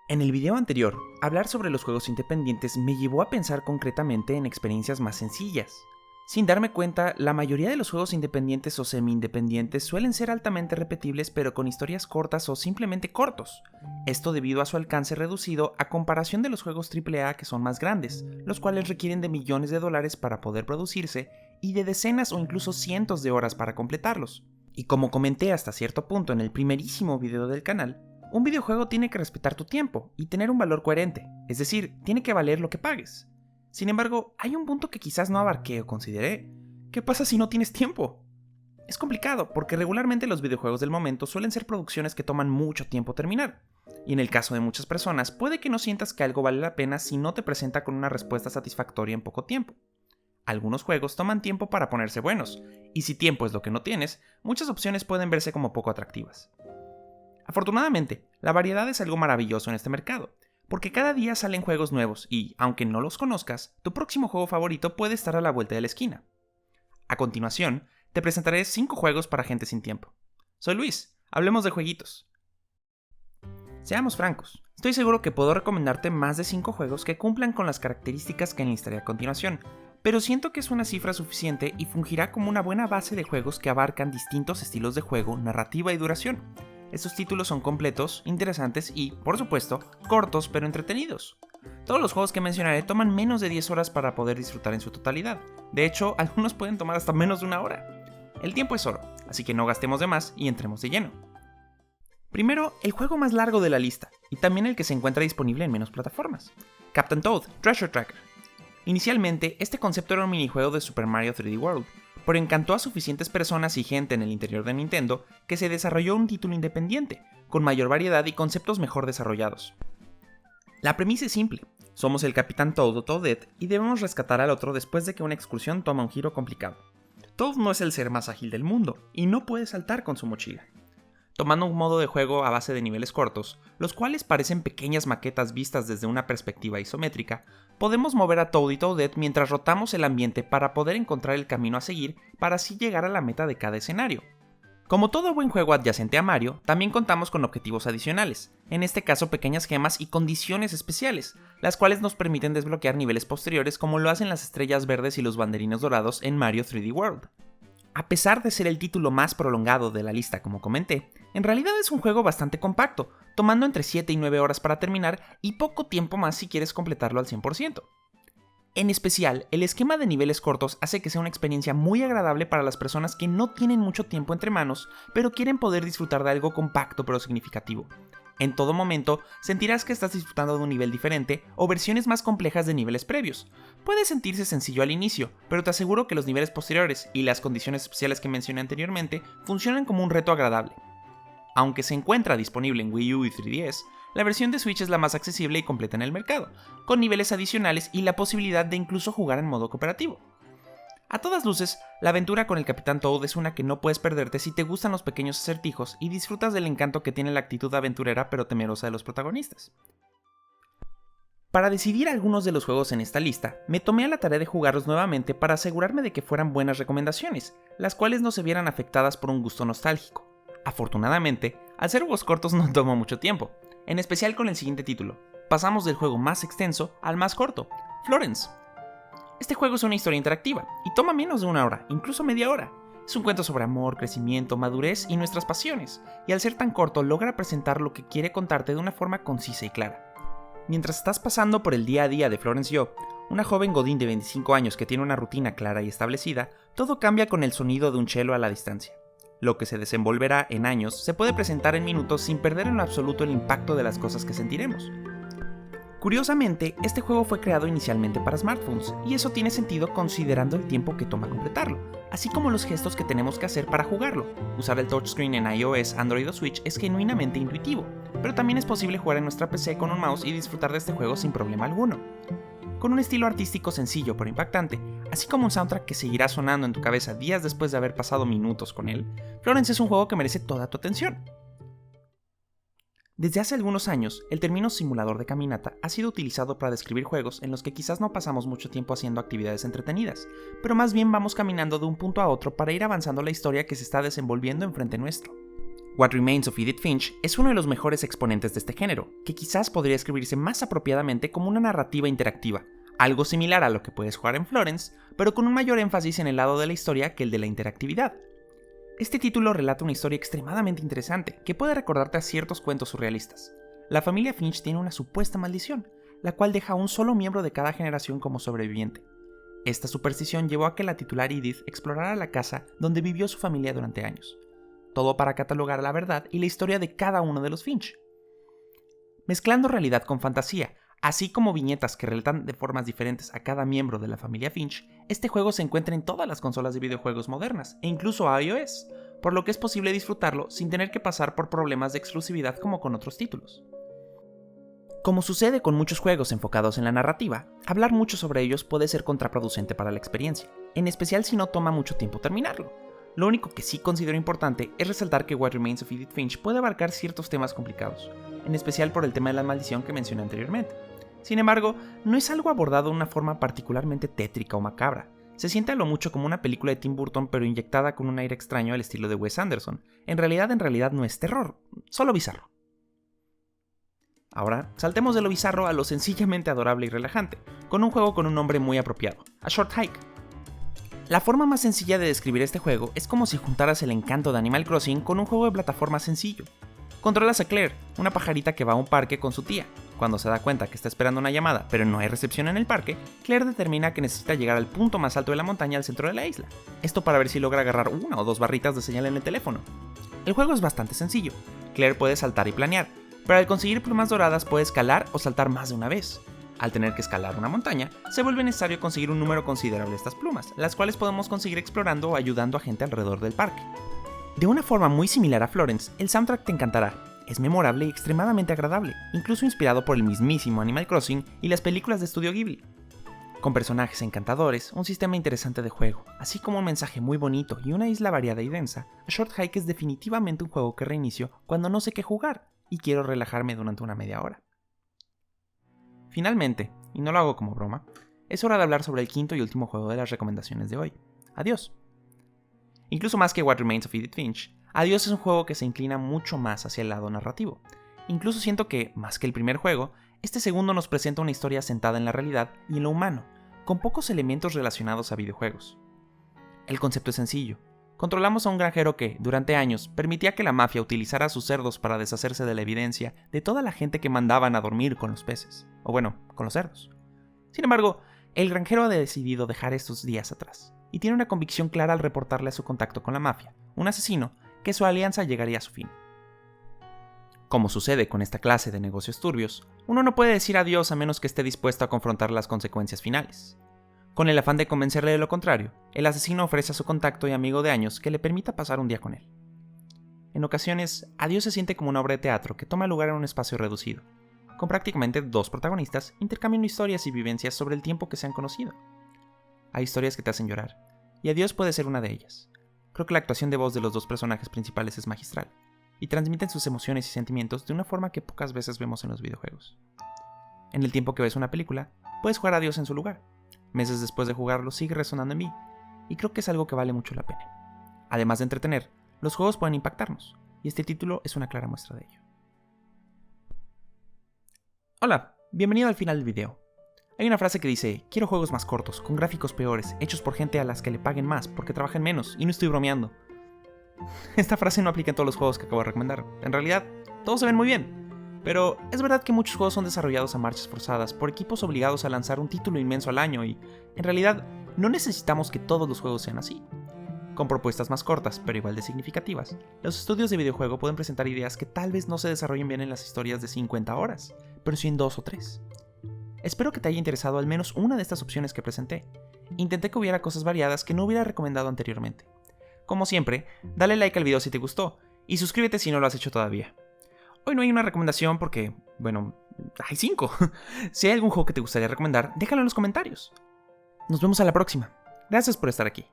En el video anterior, hablar sobre los juegos independientes me llevó a pensar concretamente en experiencias más sencillas. Sin darme cuenta, la mayoría de los juegos independientes o semi-independientes suelen ser altamente repetibles pero con historias cortas o simplemente cortos. Esto debido a su alcance reducido a comparación de los juegos AAA que son más grandes, los cuales requieren de millones de dólares para poder producirse y de decenas o incluso cientos de horas para completarlos. Y como comenté hasta cierto punto en el primerísimo video del canal, un videojuego tiene que respetar tu tiempo y tener un valor coherente, es decir, tiene que valer lo que pagues. Sin embargo, hay un punto que quizás no abarqué o consideré. ¿Qué pasa si no tienes tiempo? Es complicado, porque regularmente los videojuegos del momento suelen ser producciones que toman mucho tiempo terminar. Y en el caso de muchas personas, puede que no sientas que algo vale la pena si no te presenta con una respuesta satisfactoria en poco tiempo. Algunos juegos toman tiempo para ponerse buenos, y si tiempo es lo que no tienes, muchas opciones pueden verse como poco atractivas. Afortunadamente, la variedad es algo maravilloso en este mercado, porque cada día salen juegos nuevos y, aunque no los conozcas, tu próximo juego favorito puede estar a la vuelta de la esquina. A continuación, te presentaré 5 juegos para gente sin tiempo. Soy Luis, hablemos de jueguitos. Seamos francos, estoy seguro que puedo recomendarte más de 5 juegos que cumplan con las características que enlistaré a continuación, pero siento que es una cifra suficiente y fungirá como una buena base de juegos que abarcan distintos estilos de juego, narrativa y duración. Estos títulos son completos, interesantes y, por supuesto, cortos pero entretenidos. Todos los juegos que mencionaré toman menos de 10 horas para poder disfrutar en su totalidad. De hecho, algunos pueden tomar hasta menos de una hora. El tiempo es oro, así que no gastemos de más y entremos de lleno. Primero, el juego más largo de la lista, y también el que se encuentra disponible en menos plataformas. Captain Toad, Treasure Tracker. Inicialmente, este concepto era un minijuego de Super Mario 3D World, pero encantó a suficientes personas y gente en el interior de Nintendo que se desarrolló un título independiente, con mayor variedad y conceptos mejor desarrollados. La premisa es simple, somos el Capitán Toad o Toadette y debemos rescatar al otro después de que una excursión toma un giro complicado. Toad no es el ser más ágil del mundo, y no puede saltar con su mochila. Tomando un modo de juego a base de niveles cortos, los cuales parecen pequeñas maquetas vistas desde una perspectiva isométrica, podemos mover a Toad y Toadette mientras rotamos el ambiente para poder encontrar el camino a seguir para así llegar a la meta de cada escenario. Como todo buen juego adyacente a Mario, también contamos con objetivos adicionales, en este caso pequeñas gemas y condiciones especiales, las cuales nos permiten desbloquear niveles posteriores como lo hacen las estrellas verdes y los banderines dorados en Mario 3D World. A pesar de ser el título más prolongado de la lista como comenté, en realidad es un juego bastante compacto, tomando entre 7 y 9 horas para terminar y poco tiempo más si quieres completarlo al 100%. En especial, el esquema de niveles cortos hace que sea una experiencia muy agradable para las personas que no tienen mucho tiempo entre manos, pero quieren poder disfrutar de algo compacto pero significativo. En todo momento, sentirás que estás disfrutando de un nivel diferente o versiones más complejas de niveles previos. Puede sentirse sencillo al inicio, pero te aseguro que los niveles posteriores y las condiciones especiales que mencioné anteriormente funcionan como un reto agradable. Aunque se encuentra disponible en Wii U y 3DS, la versión de Switch es la más accesible y completa en el mercado, con niveles adicionales y la posibilidad de incluso jugar en modo cooperativo. A todas luces, la aventura con el Capitán Toad es una que no puedes perderte si te gustan los pequeños acertijos y disfrutas del encanto que tiene la actitud aventurera pero temerosa de los protagonistas. Para decidir algunos de los juegos en esta lista, me tomé a la tarea de jugarlos nuevamente para asegurarme de que fueran buenas recomendaciones, las cuales no se vieran afectadas por un gusto nostálgico. Afortunadamente, al ser juegos cortos no tomó mucho tiempo, en especial con el siguiente título. Pasamos del juego más extenso al más corto, Florence. Este juego es una historia interactiva, y toma menos de una hora, incluso media hora. Es un cuento sobre amor, crecimiento, madurez y nuestras pasiones, y al ser tan corto logra presentar lo que quiere contarte de una forma concisa y clara. Mientras estás pasando por el día a día de Florence Yo, una joven godín de 25 años que tiene una rutina clara y establecida, todo cambia con el sonido de un cello a la distancia. Lo que se desenvolverá en años se puede presentar en minutos sin perder en lo absoluto el impacto de las cosas que sentiremos. Curiosamente, este juego fue creado inicialmente para smartphones, y eso tiene sentido considerando el tiempo que toma completarlo, así como los gestos que tenemos que hacer para jugarlo. Usar el touchscreen en iOS, Android o Switch es genuinamente intuitivo, pero también es posible jugar en nuestra PC con un mouse y disfrutar de este juego sin problema alguno. Con un estilo artístico sencillo pero impactante, así como un soundtrack que seguirá sonando en tu cabeza días después de haber pasado minutos con él, Florence es un juego que merece toda tu atención. Desde hace algunos años, el término simulador de caminata ha sido utilizado para describir juegos en los que quizás no pasamos mucho tiempo haciendo actividades entretenidas, pero más bien vamos caminando de un punto a otro para ir avanzando la historia que se está desenvolviendo enfrente nuestro. What Remains of Edith Finch es uno de los mejores exponentes de este género, que quizás podría escribirse más apropiadamente como una narrativa interactiva, algo similar a lo que puedes jugar en Florence, pero con un mayor énfasis en el lado de la historia que el de la interactividad. Este título relata una historia extremadamente interesante, que puede recordarte a ciertos cuentos surrealistas. La familia Finch tiene una supuesta maldición, la cual deja a un solo miembro de cada generación como sobreviviente. Esta superstición llevó a que la titular Edith explorara la casa donde vivió su familia durante años. Todo para catalogar la verdad y la historia de cada uno de los Finch. Mezclando realidad con fantasía, así como viñetas que relatan de formas diferentes a cada miembro de la familia Finch, este juego se encuentra en todas las consolas de videojuegos modernas, e incluso a iOS, por lo que es posible disfrutarlo sin tener que pasar por problemas de exclusividad como con otros títulos. Como sucede con muchos juegos enfocados en la narrativa, hablar mucho sobre ellos puede ser contraproducente para la experiencia, en especial si no toma mucho tiempo terminarlo. Lo único que sí considero importante es resaltar que What Remains of Edith Finch puede abarcar ciertos temas complicados, en especial por el tema de la maldición que mencioné anteriormente. Sin embargo, no es algo abordado de una forma particularmente tétrica o macabra. Se siente a lo mucho como una película de Tim Burton pero inyectada con un aire extraño al estilo de Wes Anderson. En realidad no es terror, solo bizarro. Ahora, saltemos de lo bizarro a lo sencillamente adorable y relajante, con un juego con un nombre muy apropiado, A Short Hike. La forma más sencilla de describir este juego es como si juntaras el encanto de Animal Crossing con un juego de plataforma sencillo. Controlas a Claire, una pajarita que va a un parque con su tía. Cuando se da cuenta que está esperando una llamada pero no hay recepción en el parque, Claire determina que necesita llegar al punto más alto de la montaña al centro de la isla. Esto para ver si logra agarrar una o dos barritas de señal en el teléfono. El juego es bastante sencillo. Claire puede saltar y planear, pero al conseguir plumas doradas puede escalar o saltar más de una vez. Al tener que escalar una montaña, se vuelve necesario conseguir un número considerable de estas plumas, las cuales podemos conseguir explorando o ayudando a gente alrededor del parque. De una forma muy similar a Florence, el soundtrack te encantará. Es memorable y extremadamente agradable, incluso inspirado por el mismísimo Animal Crossing y las películas de Estudio Ghibli. Con personajes encantadores, un sistema interesante de juego, así como un mensaje muy bonito y una isla variada y densa, A Short Hike es definitivamente un juego que reinicio cuando no sé qué jugar y quiero relajarme durante una media hora. Finalmente, y no lo hago como broma, es hora de hablar sobre el quinto y último juego de las recomendaciones de hoy, Adiós. Incluso más que What Remains of Edith Finch, Adiós es un juego que se inclina mucho más hacia el lado narrativo. Incluso siento que, más que el primer juego, este segundo nos presenta una historia sentada en la realidad y en lo humano, con pocos elementos relacionados a videojuegos. El concepto es sencillo. Controlamos a un granjero que, durante años, permitía que la mafia utilizara a sus cerdos para deshacerse de la evidencia de toda la gente que mandaban a dormir con los peces, o bueno, con los cerdos. Sin embargo, el granjero ha decidido dejar estos días atrás, y tiene una convicción clara al reportarle a su contacto con la mafia, un asesino, que su alianza llegaría a su fin. Como sucede con esta clase de negocios turbios, uno no puede decir adiós a menos que esté dispuesto a confrontar las consecuencias finales. Con el afán de convencerle de lo contrario, el asesino ofrece a su contacto y amigo de años que le permita pasar un día con él. En ocasiones, Adiós se siente como una obra de teatro que toma lugar en un espacio reducido, con prácticamente dos protagonistas intercambiando historias y vivencias sobre el tiempo que se han conocido. Hay historias que te hacen llorar, y Adiós puede ser una de ellas. Creo que la actuación de voz de los dos personajes principales es magistral, y transmiten sus emociones y sentimientos de una forma que pocas veces vemos en los videojuegos. En el tiempo que ves una película, puedes jugar Adiós en su lugar. Meses después de jugarlo sigue resonando en mí, y creo que es algo que vale mucho la pena. Además de entretener, los juegos pueden impactarnos, y este título es una clara muestra de ello. Hola, bienvenido al final del video. Hay una frase que dice, quiero juegos más cortos, con gráficos peores, hechos por gente a las que le paguen más, porque trabajen menos, y no estoy bromeando. Esta frase no aplica en todos los juegos que acabo de recomendar. En realidad, todos se ven muy bien. Pero es verdad que muchos juegos son desarrollados a marchas forzadas por equipos obligados a lanzar un título inmenso al año y, en realidad, no necesitamos que todos los juegos sean así. Con propuestas más cortas, pero igual de significativas, los estudios de videojuego pueden presentar ideas que tal vez no se desarrollen bien en las historias de 50 horas, pero sí en 2 o 3. Espero que te haya interesado al menos una de estas opciones que presenté. Intenté que hubiera cosas variadas que no hubiera recomendado anteriormente. Como siempre, dale like al video si te gustó, y suscríbete si no lo has hecho todavía. Hoy no hay una recomendación porque, bueno, hay 5. Si hay algún juego que te gustaría recomendar, déjalo en los comentarios. Nos vemos a la próxima. Gracias por estar aquí.